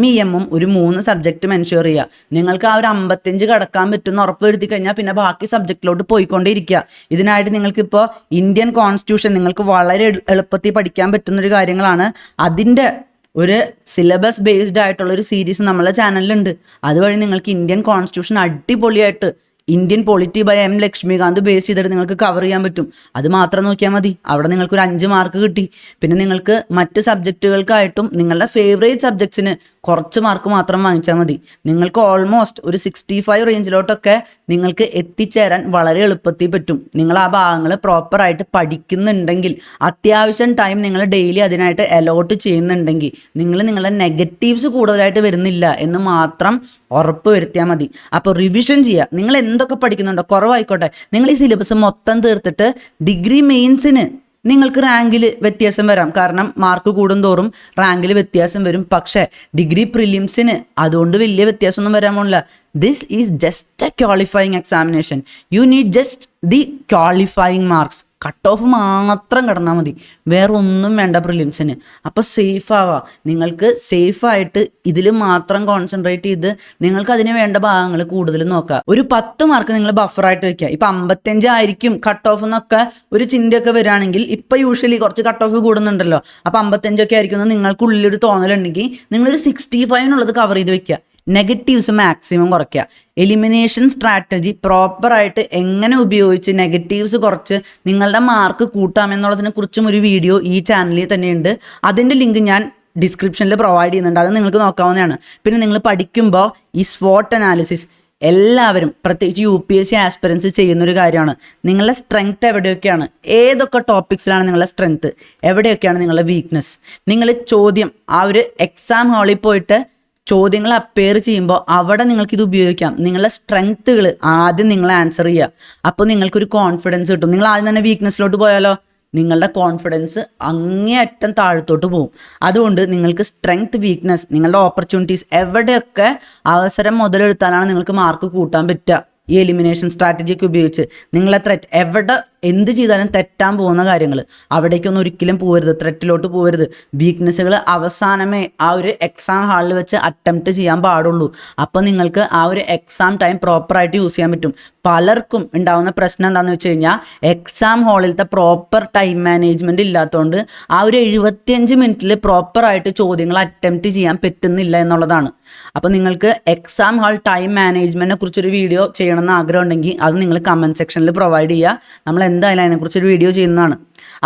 MEMഉം ഒരു 3 സബ്ജക്റ്റും എൻഷുർ ചെയ്യുക. നിങ്ങൾക്ക് ആ ഒരു 55 കടക്കാൻ പറ്റുമെന്ന് ഉറപ്പ് വരുത്തി കഴിഞ്ഞാൽ പിന്നെ ബാക്കി സബ്ജക്റ്റിലോട്ട് പോയിക്കൊണ്ടേയിരിക്കുക. ഇതിനായിട്ട് നിങ്ങൾക്കിപ്പോൾ ഇന്ത്യൻ കോൺസ്റ്റിറ്റ്യൂഷൻ നിങ്ങൾക്ക് വളരെ എളുപ്പത്തിൽ പഠിക്കാൻ പറ്റുന്നൊരു കാര്യങ്ങളാണ്. അതിൻ്റെ ഒരു സിലബസ് ബേസ്ഡ് ആയിട്ടുള്ള ഒരു സീരീസ് നമ്മളെ ചാനലിലുണ്ട്. അതുവഴി നിങ്ങൾക്ക് ഇന്ത്യൻ കോൺസ്റ്റിറ്റ്യൂഷൻ അടിപൊളിയായിട്ട് Indian polity by M Laxmikanth base ചെയ്തിട്ട് നിങ്ങൾക്ക് കവർ ചെയ്യാൻ പറ്റും. അത് മാത്രം നോക്കിയാൽ മതി. അവിടെ നിങ്ങൾക്കൊരു 5 മാർക്ക് കിട്ടി. പിന്നെ നിങ്ങൾക്ക് മറ്റ് സബ്ജക്റ്റുകൾക്കായിട്ടും നിങ്ങളുടെ ഫേവറേറ്റ് സബ്ജക്ട്സിന് കുറച്ച് മാർക്ക് മാത്രം വാങ്ങിച്ചാൽ മതി. നിങ്ങൾക്ക് ഓൾമോസ്റ്റ് ഒരു 65 റേഞ്ചിലോട്ടൊക്കെ നിങ്ങൾക്ക് എത്തിച്ചേരാൻ വളരെ എളുപ്പത്തിൽ പറ്റും. നിങ്ങൾ ആ ഭാഗങ്ങൾ പ്രോപ്പറായിട്ട് പഠിക്കുന്നുണ്ടെങ്കിൽ, അത്യാവശ്യം ടൈം നിങ്ങൾ ഡെയിലി അതിനായിട്ട് അലോട്ട് ചെയ്യുന്നുണ്ടെങ്കിൽ, നിങ്ങളുടെ നെഗറ്റീവ്സ് കൂടുതലായിട്ട് വരുന്നില്ല എന്ന് മാത്രം ഉറപ്പ് വരുത്തിയാൽ മതി. അപ്പോൾ റിവിഷൻ ചെയ്യുക. നിങ്ങൾ എന്തൊക്കെ പഠിക്കുന്നുണ്ടോ കുറവായിക്കോട്ടെ, നിങ്ങൾ ഈ സിലബസ് മൊത്തം തീർത്തിട്ട് ഡിഗ്രി മെയിൻസിന് നിങ്ങൾക്ക് റാങ്കിൽ വ്യത്യാസം വരാം. കാരണം മാർക്ക് കൂടുന്തോറും റാങ്കിൽ വ്യത്യാസം വരും. പക്ഷേ ഡിഗ്രി പ്രിലിംസിന് അതുകൊണ്ട് വലിയ വ്യത്യാസമൊന്നും വരാൻ പോണില്ല. This is just A qualifying examination. You need just the qualifying marks. Cut off മാത്രം കടന്നാൽ മതി, വേറെ ഒന്നും വേണ്ട പ്രിലിംസിന്. അപ്പോൾ സേഫ് ആവാം. നിങ്ങൾക്ക് സേഫായിട്ട് ഇതിൽ മാത്രം കോൺസെൻട്രേറ്റ് ചെയ്ത് നിങ്ങൾക്ക് അതിന് വേണ്ട ഭാഗങ്ങൾ കൂടുതൽ നോക്കുക. ഒരു 10 മാർക്ക് നിങ്ങൾ ബഫറായിട്ട് വെക്കുക. ഇപ്പം 55 ആയിരിക്കും കട്ട് ഓഫ് എന്നൊക്കെ ഒരു ചിന്തയൊക്കെ വരികയാണെങ്കിൽ, ഇപ്പം യൂഷ്വലി കുറച്ച് കട്ട് ഓഫ് കൂടുന്നുണ്ടല്ലോ, അപ്പോൾ 55 ആയിരിക്കും എന്ന് നിങ്ങൾക്കുള്ളിലൊരു തോന്നലുണ്ടെങ്കിൽ നിങ്ങളൊരു 65 കവർ ചെയ്ത് വെക്കുക. നെഗറ്റീവ്സ് മാക്സിമം കുറയ്ക്കുക. എലിമിനേഷൻ സ്ട്രാറ്റജി പ്രോപ്പറായിട്ട് എങ്ങനെ ഉപയോഗിച്ച് നെഗറ്റീവ്സ് കുറച്ച് നിങ്ങളുടെ മാർക്ക് കൂട്ടാമെന്നുള്ളതിനെ കുറിച്ചും ഒരു വീഡിയോ ഈ ചാനലിൽ തന്നെയുണ്ട്. അതിൻ്റെ ലിങ്ക് ഞാൻ ഡിസ്ക്രിപ്ഷനിൽ പ്രൊവൈഡ് ചെയ്യുന്നുണ്ട്. അത് നിങ്ങൾക്ക് നോക്കാവുന്നതാണ്. പിന്നെ നിങ്ങൾ പഠിക്കുമ്പോൾ ഈ SWOT അനാലിസിസ് എല്ലാവരും, പ്രത്യേകിച്ച് UPSC ആസ്പിറൻസ് ചെയ്യുന്നൊരു കാര്യമാണ്. നിങ്ങളുടെ സ്ട്രെങ്ത് എവിടെയൊക്കെയാണ്, ഏതൊക്കെ ടോപ്പിക്സിലാണ് നിങ്ങളുടെ സ്ട്രെങ്ത്, എവിടെയൊക്കെയാണ് നിങ്ങളുടെ വീക്ക്നെസ്. നിങ്ങൾ ചോദ്യം ആ ഒരു എക്സാം ഹാളിൽ പോയിട്ട് ചോദ്യങ്ങൾ അപ്പയർ ചെയ്യുമ്പോൾ അവിടെ നിങ്ങൾക്കിത് ഉപയോഗിക്കാം. നിങ്ങളുടെ സ്ട്രെങ്ത്തുകൾ ആദ്യം നിങ്ങൾ ആൻസർ ചെയ്യുക. അപ്പോൾ നിങ്ങൾക്കൊരു കോൺഫിഡൻസ് കിട്ടും. നിങ്ങൾ ആദ്യം തന്നെ വീക്ക്നെസ്സിലോട്ട് പോയാലോ നിങ്ങളുടെ കോൺഫിഡൻസ് അങ്ങേയറ്റം താഴത്തോട്ട് പോകും. അതുകൊണ്ട് നിങ്ങൾക്ക് സ്ട്രെങ്ത്, വീക്ക്നെസ്, നിങ്ങളുടെ ഓപ്പർച്യൂണിറ്റീസ് എവിടെയൊക്കെ അവസരം മുതലെടുത്താലാണ് നിങ്ങൾക്ക് മാർക്ക് കൂട്ടാൻ പറ്റുക. ഈ എലിമിനേഷൻ സ്ട്രാറ്റജിയൊക്കെ ഉപയോഗിച്ച് നിങ്ങളെ എവിടെ എന്ത് ചെയ്താലും തെറ്റാൻ പോകുന്ന കാര്യങ്ങൾ അവിടേക്കൊന്നും ഒരിക്കലും പോകരുത്, ത്രെറ്റിലോട്ട് പോകരുത്. വീക്ക്നെസ്സുകൾ അവസാനമേ ആ ഒരു എക്സാം ഹാളിൽ വെച്ച് അറ്റംപ്റ്റ് ചെയ്യാൻ പാടുള്ളൂ. അപ്പോൾ നിങ്ങൾക്ക് ആ ഒരു എക്സാം ടൈം പ്രോപ്പറായിട്ട് യൂസ് ചെയ്യാൻ പറ്റും. പലർക്കും ഉണ്ടാകുന്ന പ്രശ്നം എന്താണെന്ന് വെച്ച് കഴിഞ്ഞാൽ എക്സാം ഹാളിലത്തെ പ്രോപ്പർ ടൈം മാനേജ്മെൻറ്റ് ഇല്ലാത്തതുകൊണ്ട് ആ ഒരു 75 മിനിറ്റിൽ പ്രോപ്പറായിട്ട് ചോദ്യങ്ങൾ അറ്റംപ്റ്റ് ചെയ്യാൻ പറ്റുന്നില്ല എന്നുള്ളതാണ്. അപ്പോൾ നിങ്ങൾക്ക് എക്സാം ഹാൾ ടൈം മാനേജ്മെൻറ്റിനെ കുറിച്ചൊരു വീഡിയോ ചെയ്യണമെന്ന് ആഗ്രഹം ഉണ്ടെങ്കിൽ അത് നിങ്ങൾ കമൻറ്റ് സെക്ഷനിൽ പ്രൊവൈഡ് ചെയ്യുക. നമ്മൾ എന്തായാലും അതിനെക്കുറിച്ചൊരു വീഡിയോ ചെയ്യുന്നതാണ്.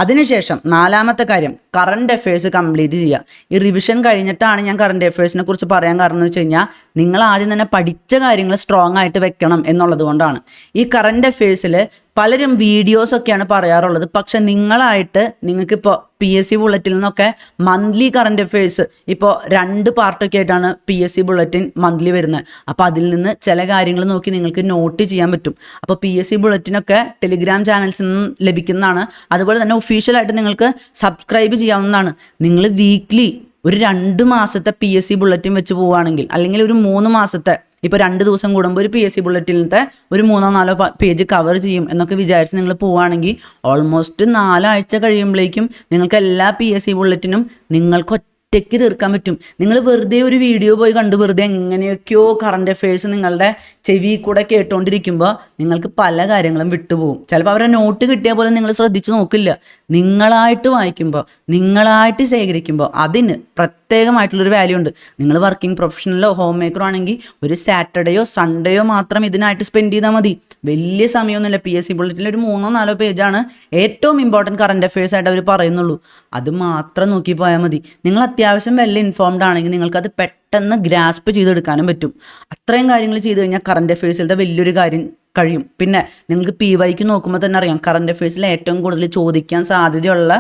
അതിനുശേഷം 4ാമത്തെ കാര്യം, കറണ്ട് അഫയേഴ്സ് കംപ്ലീറ്റ് ചെയ്യുക. ഈ റിവിഷൻ കഴിഞ്ഞിട്ടാണ് ഞാൻ കറണ്ട് അഫയേഴ്സിനെ കുറിച്ച് പറയാൻ കാരണം എന്ന് വെച്ച് കഴിഞ്ഞാൽ നിങ്ങൾ ആദ്യം തന്നെ പഠിച്ച കാര്യങ്ങൾ സ്ട്രോങ് ആയിട്ട് വെക്കണം എന്നുള്ളത് കൊണ്ടാണ്. ഈ കറണ്ട് അഫയേഴ്സിൽ പലരും വീഡിയോസൊക്കെയാണ് പറയാറുള്ളത്. പക്ഷെ നിങ്ങൾക്കിപ്പോൾ PSC ബുള്ളറ്റിൽ നിന്നൊക്കെ മന്ത്ലി കറണ്ട് അഫയേഴ്സ് ഇപ്പോൾ 2 പാർട്ടൊക്കെ ആയിട്ടാണ് PSC ബുള്ളറ്റിൻ മന്ത്ലി വരുന്നത്. അപ്പോൾ അതിൽ നിന്ന് ചില കാര്യങ്ങൾ നോക്കി നിങ്ങൾക്ക് നോട്ട് ചെയ്യാൻ പറ്റും. അപ്പോൾ PSC ബുള്ളറ്റിനൊക്കെ ടെലിഗ്രാം ചാനൽസിൽ നിന്നും ലഭിക്കുന്നതാണ്. അതുപോലെ തന്നെ ഒഫീഷ്യലായിട്ട് നിങ്ങൾക്ക് സബ്സ്ക്രൈബ് ചെയ്യാവുന്നതാണ്. നിങ്ങൾ വീക്ക്ലി ഒരു 2 മാസത്തെ PSC ബുള്ളറ്റിൻ വെച്ച് പോവുകയാണെങ്കിൽ, അല്ലെങ്കിൽ ഒരു 3 മാസത്തെ, ഇപ്പോൾ 2 ദിവസം കൂടുമ്പോൾ ഒരു PSC ബുള്ളറ്റിനത്തെ ഒരു 3-4 പേജ് കവർ ചെയ്യും എന്നൊക്കെ വിചാരിച്ച് നിങ്ങൾ പോവുകയാണെങ്കിൽ ഓൾമോസ്റ്റ് 4 ആഴ്ച കഴിയുമ്പോഴേക്കും നിങ്ങൾക്ക് എല്ലാ PSC ബുള്ളറ്റിനും നിങ്ങൾക്ക് ഒറ്റയ്ക്ക് തീർക്കാൻ പറ്റും. നിങ്ങൾ വെറുതെ ഒരു വീഡിയോ പോയി കണ്ട് വെറുതെ എങ്ങനെയൊക്കെയോ കറണ്ട് അഫയേഴ്സ് നിങ്ങളുടെ ചെവി കൂടെ കേട്ടുകൊണ്ടിരിക്കുമ്പോൾ നിങ്ങൾക്ക് പല കാര്യങ്ങളും വിട്ടുപോകും. ചിലപ്പോൾ അവരുടെ നോട്ട് കിട്ടിയ പോലെ നിങ്ങൾ ശ്രദ്ധിച്ച് നോക്കില്ല. നിങ്ങളായിട്ട് വായിക്കുമ്പോൾ, നിങ്ങളായിട്ട് ശേഖരിക്കുമ്പോൾ അതിന് പ്രത്യേകമായിട്ടുള്ളൊരു വാല്യൂ ഉണ്ട്. നിങ്ങൾ വർക്കിംഗ് പ്രൊഫഷണലോ ഹോം മേക്കറോ ആണെങ്കിൽ ഒരു സാറ്റർഡേയോ സൺഡേയോ മാത്രം ഇതിനായിട്ട് സ്പെൻഡ് ചെയ്താൽ മതി. വലിയ സമയമൊന്നുമില്ല. PSC ബുള്ളറ്റിൽ ഒരു 3-4 പേജാണ് ഏറ്റവും ഇമ്പോർട്ടൻറ്റ് കറണ്ട് അഫയേഴ്സ് ആയിട്ട് അവർ പറയുന്നുള്ളൂ. അത് മാത്രം നോക്കി പോയാൽ മതി. നിങ്ങൾ അത്യാവശ്യം വെൽ ഇൻഫോംഡ് ആണെങ്കിൽ നിങ്ങൾക്കത് പെട്ടെന്ന് ഗ്രാസ്പ് ചെയ്തെടുക്കാനും പറ്റും. അത്രയും കാര്യങ്ങൾ ചെയ്ത് കഴിഞ്ഞാൽ കറണ്ട് അഫയേഴ്സിലത്തെ വലിയൊരു കാര്യം കഴിയും. പിന്നെ നിങ്ങൾക്ക് PYQ നോക്കുമ്പോൾ തന്നെ അറിയാം കറണ്ട് അഫയേഴ്സിൽ ഏറ്റവും കൂടുതൽ ചോദിക്കാൻ സാധ്യതയുള്ള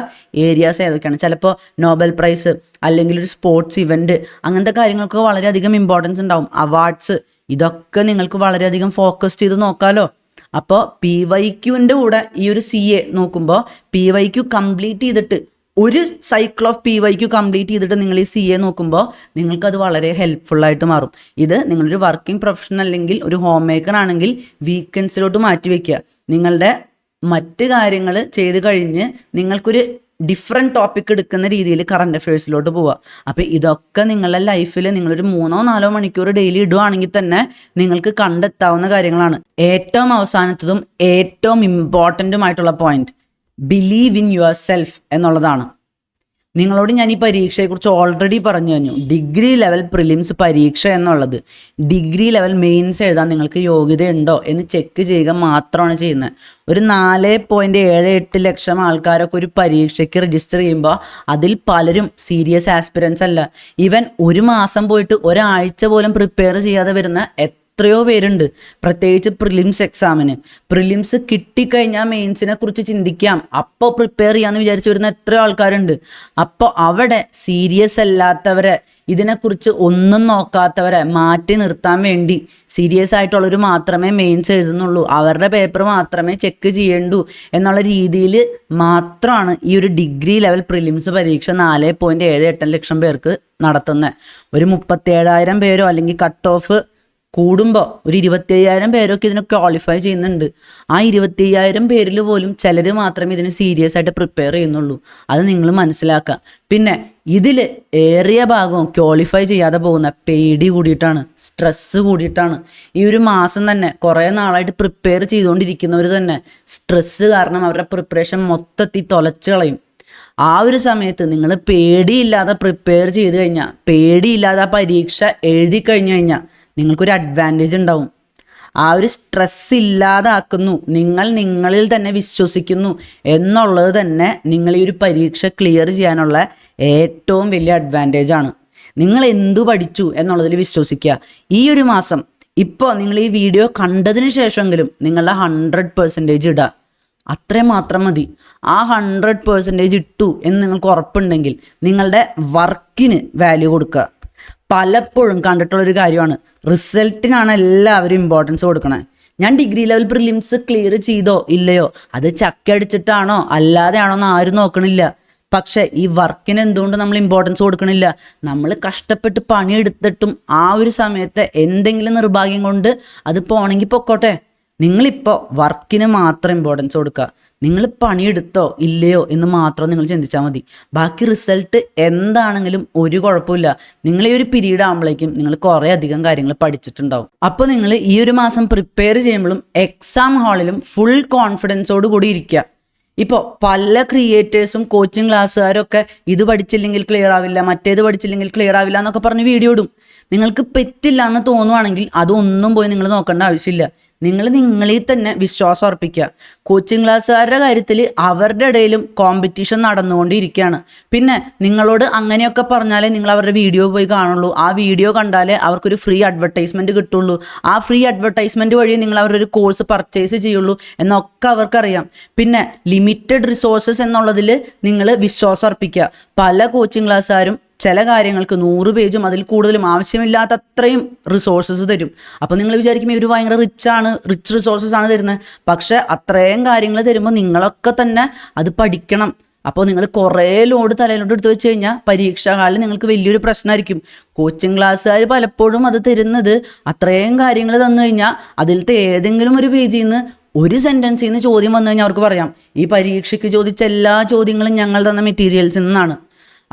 ഏരിയാസ് ഏതൊക്കെയാണ്. ചിലപ്പോൾ നോബൽ പ്രൈസ് അല്ലെങ്കിൽ ഒരു സ്പോർട്സ് ഇവൻറ്റ്, അങ്ങനത്തെ കാര്യങ്ങൾക്ക് വളരെയധികം ഇമ്പോർട്ടൻസ് ഉണ്ടാവും. അവാർഡ്സ്, ഇതൊക്കെ നിങ്ങൾക്ക് വളരെയധികം ഫോക്കസ് ചെയ്ത് നോക്കാമല്ലോ. അപ്പോൾ PYQൻ്റെ കൂടെ ഈ ഒരു CA നോക്കുമ്പോൾ PYQ കംപ്ലീറ്റ് ചെയ്തിട്ട് ഒരു സൈക്കിൾ ഓഫ് PYQ കംപ്ലീറ്റ് ചെയ്തിട്ട് നിങ്ങൾ ഈ CA നോക്കുമ്പോൾ നിങ്ങൾക്കത് വളരെ ഹെൽപ്ഫുള്ളായിട്ട് മാറും. ഇത് നിങ്ങളൊരു വർക്കിംഗ് പ്രൊഫഷണൽ അല്ലെങ്കിൽ ഒരു ഹോം മേക്കർ ആണെങ്കിൽ വീക്കെൻഡ്സിലോട്ട് മാറ്റി വയ്ക്കുക. നിങ്ങളുടെ മറ്റ് കാര്യങ്ങൾ ചെയ്ത് കഴിഞ്ഞ് നിങ്ങൾക്കൊരു ഡിഫറെൻറ്റ് ടോപ്പിക് എടുക്കുന്ന രീതിയിൽ കറണ്ട് അഫയേഴ്സിലോട്ട് പോവുക. അപ്പോൾ ഇതൊക്കെ നിങ്ങളുടെ ലൈഫിൽ നിങ്ങളൊരു 3-4 മണിക്കൂർ ഡെയിലി ഇടുവാണെങ്കിൽ തന്നെ നിങ്ങൾക്ക് കണ്ടെത്താവുന്ന കാര്യങ്ങളാണ്. ഏറ്റവും അവസാനത്തതും ഏറ്റവും ഇമ്പോർട്ടൻറ്റുമായിട്ടുള്ള point, believe in yourself എന്നുള്ളതാണ്. നിങ്ങളോട് ഞാൻ ഈ പരീക്ഷയെക്കുറിച്ച് ഓൾറെഡി പറഞ്ഞു കഴിഞ്ഞു. ഡിഗ്രി ലെവൽ പ്രിലിംസ് പരീക്ഷ എന്നുള്ളത് ഡിഗ്രി ലെവൽ മെയിൻസ് എഴുതാൻ നിങ്ങൾക്ക് യോഗ്യതയുണ്ടോ എന്ന് ചെക്ക് ചെയ്യുക മാത്രമാണ് ചെയ്യുന്നത്. ഒരു 4.78 ലക്ഷം ആൾക്കാരൊക്കെ ഒരു പരീക്ഷയ്ക്ക് രജിസ്റ്റർ ചെയ്യുമ്പോൾ അതിൽ പലരും സീരിയസ് ആസ്പിരൻസ് അല്ല. ഈവൻ ഒരു മാസം പോയിട്ട് ഒരാഴ്ച പോലും പ്രിപ്പയർ ചെയ്യാതെ വരുന്ന എത്രയോ പേരുണ്ട്. പ്രത്യേകിച്ച് പ്രിലിംസ് എക്സാമിന്. പ്രിലിംസ് കിട്ടിക്കഴിഞ്ഞാൽ മെയിൻസിനെ കുറിച്ച് ചിന്തിക്കാം, അപ്പോൾ പ്രിപ്പയർ ചെയ്യാമെന്ന് വിചാരിച്ച് വരുന്ന എത്രയോ ആൾക്കാരുണ്ട്. അപ്പോൾ അവിടെ സീരിയസ് അല്ലാത്തവരെ, ഇതിനെക്കുറിച്ച് ഒന്നും നോക്കാത്തവരെ മാറ്റി നിർത്താൻ വേണ്ടി സീരിയസ് ആയിട്ടുള്ളവർ മാത്രമേ മെയിൻസ് എഴുതുന്നുള്ളൂ, അവരുടെ പേപ്പർ മാത്രമേ ചെക്ക് ചെയ്യേണ്ടൂ എന്നുള്ള രീതിയിൽ മാത്രമാണ് ഈ ഒരു ഡിഗ്രി ലെവൽ പ്രിലിംസ് പരീക്ഷ 4.78 ലക്ഷം പേർക്ക് നടത്തുന്നത്. ഒരു 37,000 പേരോ അല്ലെങ്കിൽ കട്ട് ഓഫ് കൂടുമ്പോൾ ഒരു 25,000 പേരൊക്കെ ഇതിന് ക്വാളിഫൈ ചെയ്യുന്നുണ്ട്. ആ 25,000 പേരിൽ പോലും ചിലർ മാത്രമേ ഇതിന് സീരിയസ് ആയിട്ട് പ്രിപ്പയർ ചെയ്യുന്നുള്ളൂ. അത് നിങ്ങൾ മനസ്സിലാക്കുക. പിന്നെ ഇതിൽ ഏറിയ ഭാഗവും ക്വാളിഫൈ ചെയ്യാതെ പോകുന്ന പേടി കൂടിയിട്ടാണ്, സ്ട്രെസ്സ് കൂടിയിട്ടാണ്. ഈ ഒരു മാസം തന്നെ കുറേ നാളായിട്ട് പ്രിപ്പയർ ചെയ്തുകൊണ്ടിരിക്കുന്നവർ തന്നെ സ്ട്രെസ്സ് കാരണം അവരുടെ പ്രിപ്പറേഷൻ മൊത്തത്തിൽ തൊലച്ച് കളയും. ആ ഒരു സമയത്ത് നിങ്ങൾ പേടിയില്ലാതെ പ്രിപ്പയർ ചെയ്ത് കഴിഞ്ഞാൽ, പേടിയില്ലാതെ ആ പരീക്ഷ എഴുതി കഴിഞ്ഞു കഴിഞ്ഞാൽ നിങ്ങൾക്കൊരു അഡ്വാൻറ്റേജ് ഉണ്ടാവും. ആ ഒരു സ്ട്രെസ് ഇല്ലാതാക്കുന്നു, നിങ്ങൾ നിങ്ങളിൽ തന്നെ വിശ്വസിക്കുന്നു എന്നുള്ളത് തന്നെ നിങ്ങൾ ഈ ഒരു പരീക്ഷ ക്ലിയർ ചെയ്യാനുള്ള ഏറ്റവും വലിയ അഡ്വാൻറ്റേജ് ആണ്. നിങ്ങൾ എന്തു പഠിച്ചു എന്നുള്ളതിൽ വിശ്വസിക്കുക. ഈ ഒരു മാസം ഇപ്പോൾ നിങ്ങൾ ഈ വീഡിയോ കണ്ടതിന് ശേഷമെങ്കിലും നിങ്ങളുടെ 100% ഇടുക. അത്രയും മാത്രം മതി. ആ 100% ഇട്ടു എന്ന് നിങ്ങൾക്ക് ഉറപ്പുണ്ടെങ്കിൽ നിങ്ങളുടെ വർക്കിന് വാല്യൂ കൊടുക്കുക. പലപ്പോഴും കണ്ടിട്ടുള്ളൊരു കാര്യമാണ്, റിസൾട്ടിനാണ് എല്ലാവരും ഇമ്പോർട്ടൻസ് കൊടുക്കണത്. ഞാൻ ഡിഗ്രി ലെവൽ പ്രിലിംസ് ക്ലിയർ ചെയ്തോ ഇല്ലയോ, അത് ചക്കടിച്ചിട്ടാണോ അല്ലാതെയാണോ എന്ന് ആരും നോക്കണില്ല. പക്ഷേ ഈ വർക്കിന് എന്തുകൊണ്ട് നമ്മൾ ഇമ്പോർട്ടൻസ് കൊടുക്കണില്ല? നമ്മൾ കഷ്ടപ്പെട്ട് പണിയെടുത്തിട്ടും ആ ഒരു സമയത്ത് എന്തെങ്കിലും നിർഭാഗ്യം കൊണ്ട് അത് പോണെങ്കിൽ പൊക്കോട്ടെ. നിങ്ങളിപ്പോൾ വർക്കിന് മാത്രം ഇമ്പോർട്ടൻസ് കൊടുക്കുക. നിങ്ങൾ പണിയെടുത്തോ ഇല്ലയോ എന്ന് മാത്രം നിങ്ങൾ ചിന്തിച്ചാൽ മതി. ബാക്കി റിസൾട്ട് എന്താണെങ്കിലും ഒരു കുഴപ്പമില്ല. നിങ്ങൾ ഈ ഒരു പീരീഡ് ആകുമ്പോഴേക്കും നിങ്ങൾ കുറേ അധികം കാര്യങ്ങൾ പഠിച്ചിട്ടുണ്ടാവും. അപ്പോൾ നിങ്ങൾ ഈ ഒരു മാസം പ്രിപ്പയർ ചെയ്യുമ്പോഴും എക്സാം ഹാളിലും ഫുൾ കോൺഫിഡൻസോട് കൂടി ഇരിക്കുക. ഇപ്പോൾ പല ക്രിയേറ്റേഴ്സും കോച്ചിങ് ക്ലാസ്സുകാരൊക്കെ ഇത് പഠിച്ചില്ലെങ്കിൽ ക്ലിയർ ആവില്ല, മറ്റേത് പഠിച്ചില്ലെങ്കിൽ ക്ലിയർ ആവില്ല എന്നൊക്കെ പറഞ്ഞ് വീഡിയോ ഇടും. നിങ്ങൾക്ക് പറ്റില്ല എന്ന് തോന്നുവാണെങ്കിൽ അതൊന്നും പോയി നിങ്ങൾ നോക്കേണ്ട ആവശ്യമില്ല. നിങ്ങൾ നിങ്ങളിൽ തന്നെ വിശ്വാസം അർപ്പിക്കുക. കോച്ചിങ് ക്ലാസ്സുകാരുടെ കാര്യത്തിൽ അവരുടെ ഇടയിലും കോമ്പറ്റീഷൻ നടന്നുകൊണ്ടിരിക്കുകയാണ്. പിന്നെ നിങ്ങളോട് അങ്ങനെയൊക്കെ പറഞ്ഞാലേ നിങ്ങൾ അവരുടെ വീഡിയോ പോയി കാണുള്ളൂ. ആ വീഡിയോ കണ്ടാലേ അവർക്കൊരു ഫ്രീ അഡ്വർടൈസ്മെൻറ്റ് കിട്ടുള്ളൂ. ആ ഫ്രീ അഡ്വർടൈസ്മെൻറ്റ് വഴി നിങ്ങൾ അവരുടെ ഒരു കോഴ്സ് പർച്ചേസ് ചെയ്യുള്ളൂ എന്നൊക്കെ അവർക്കറിയാം. പിന്നെ ലിമിറ്റഡ് റിസോഴ്സസ് എന്നുള്ളതിൽ നിങ്ങൾ വിശ്വാസം അർപ്പിക്കുക. പല കോച്ചിങ് ക്ലാസ്സുകാരും ചില കാര്യങ്ങൾക്ക് 100 പേജും അതിൽ കൂടുതലും ആവശ്യമില്ലാത്ത അത്രയും റിസോഴ്സസ് തരും. അപ്പോൾ നിങ്ങൾ വിചാരിക്കും ഇവർ ഭയങ്കര റിച്ച് റിസോഴ്സസ് ആണ് തരുന്നത്. പക്ഷേ അത്രയും കാര്യങ്ങൾ തരുമ്പോൾ നിങ്ങളൊക്കെ തന്നെ അത് പഠിക്കണം. അപ്പോൾ നിങ്ങൾ കുറേ ലോഡ് തലയിലോട്ട് എടുത്ത് വെച്ച് കഴിഞ്ഞാൽ പരീക്ഷാ കാലം നിങ്ങൾക്ക് വലിയൊരു പ്രശ്നമായിരിക്കും. കോച്ചിങ് ക്ലാസ്സുകാർ പലപ്പോഴും അത് തരുന്നത് അത്രയും കാര്യങ്ങൾ തന്നു കഴിഞ്ഞാൽ അതിലത്തെ ഏതെങ്കിലും ഒരു പേജിൽ നിന്ന് ഒരു സെൻറ്റൻസിൽ നിന്ന് ചോദ്യം വന്നു കഴിഞ്ഞാൽ അവർക്ക് പറയാം ഈ പരീക്ഷയ്ക്ക് ചോദിച്ച എല്ലാ ചോദ്യങ്ങളും ഞങ്ങൾ തന്ന മെറ്റീരിയൽസിൽ നിന്നാണ്.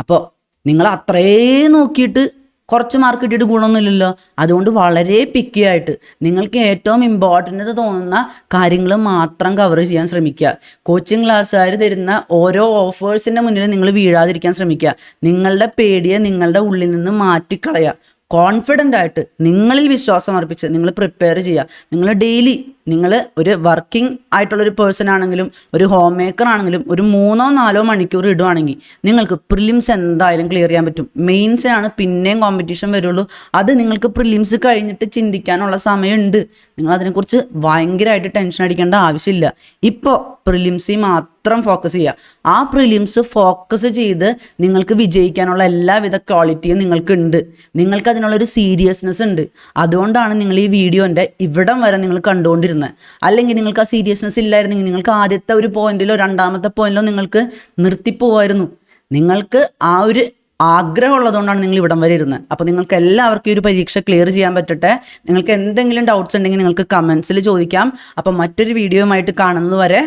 അപ്പോൾ നിങ്ങൾ അത്രയും നോക്കിയിട്ട് കുറച്ച് മാർക്ക് കിട്ടിയിട്ട് ഗുണമൊന്നുമില്ലല്ലോ. അതുകൊണ്ട് വളരെ പിക്കി ആയിട്ട് നിങ്ങൾക്ക് ഏറ്റവും ഇമ്പോർട്ടൻ്റ് തോന്നുന്ന കാര്യങ്ങൾ മാത്രം കവർ ചെയ്യാൻ ശ്രമിക്കുക. കോച്ചിങ് ക്ലാസ്സുകാർ തരുന്ന ഓരോ ഓഫേഴ്സിൻ്റെ മുന്നിൽ നിങ്ങൾ വീഴാതിരിക്കാൻ ശ്രമിക്കുക. നിങ്ങളുടെ പേടിയെ നിങ്ങളുടെ ഉള്ളിൽ നിന്ന് മാറ്റിക്കളയുക. കോൺഫിഡൻ്റ് ആയിട്ട് നിങ്ങളിൽ വിശ്വാസം അർപ്പിച്ച് നിങ്ങൾ പ്രിപ്പയർ ചെയ്യുക. നിങ്ങൾ ഡെയിലി നിങ്ങൾ ഒരു വർക്കിംഗ് ആയിട്ടുള്ളൊരു പേഴ്സൺ ആണെങ്കിലും ഒരു ഹോം മേക്കർ ആണെങ്കിലും ഒരു 3-4 മണിക്കൂർ ഇടുവാണെങ്കിൽ നിങ്ങൾക്ക് പ്രിലിംസ് എന്തായാലും ക്ലിയർ ചെയ്യാൻ പറ്റും. മെയിൻസിനാണ് പിന്നെയും കോമ്പറ്റീഷൻ വരുള്ളൂ. അത് നിങ്ങൾക്ക് പ്രിലിംസ് കഴിഞ്ഞിട്ട് ചിന്തിക്കാനുള്ള സമയമുണ്ട്. നിങ്ങൾ അതിനെക്കുറിച്ച് ഭയങ്കരമായിട്ട് ടെൻഷൻ അടിക്കേണ്ട ആവശ്യമില്ല. ഇപ്പോൾ പ്രിലിംസിൽ മാത്രം ഫോക്കസ് ചെയ്യുക. ആ പ്രിലിംസ് ഫോക്കസ് ചെയ്ത് നിങ്ങൾക്ക് വിജയിക്കാനുള്ള എല്ലാവിധ ക്വാളിറ്റിയും നിങ്ങൾക്കുണ്ട്. നിങ്ങൾക്കതിനുള്ളൊരു സീരിയസ്നെസ് ഉണ്ട്. അതുകൊണ്ടാണ് നിങ്ങൾ ഈ വീഡിയോൻ്റെ ഇവിടം വരെ നിങ്ങൾ കണ്ടുകൊണ്ടിരുന്നത്. അല്ലെങ്കിൽ നിങ്ങൾക്ക് ആ സീരിയസ്നെസ് ഇല്ലായിരുന്നെങ്കിൽ നിങ്ങൾക്ക് ആദ്യത്തെ ഒരു പോയിന്റിലോ രണ്ടാമത്തെ പോയിന്റിലോ നിങ്ങൾക്ക് നിർത്തിപ്പോവായിരുന്നു. നിങ്ങൾക്ക് ആ ഒരു ആഗ്രഹം ഉള്ളതുകൊണ്ടാണ് നിങ്ങൾ ഇവിടം വരെ ഇരുന്നത്. അപ്പോൾ നിങ്ങൾക്ക് എല്ലാവർക്കും ഈ ഒരു പരീക്ഷ ക്ലിയർ ചെയ്യാൻ പറ്റട്ടെ. നിങ്ങൾക്ക് എന്തെങ്കിലും ഡൗട്ട്സ് ഉണ്ടെങ്കിൽ നിങ്ങൾക്ക് കമൻസിൽ ചോദിക്കാം. അപ്പോൾ മറ്റൊരു വീഡിയോയുമായിട്ട് കാണുന്നത് വരെ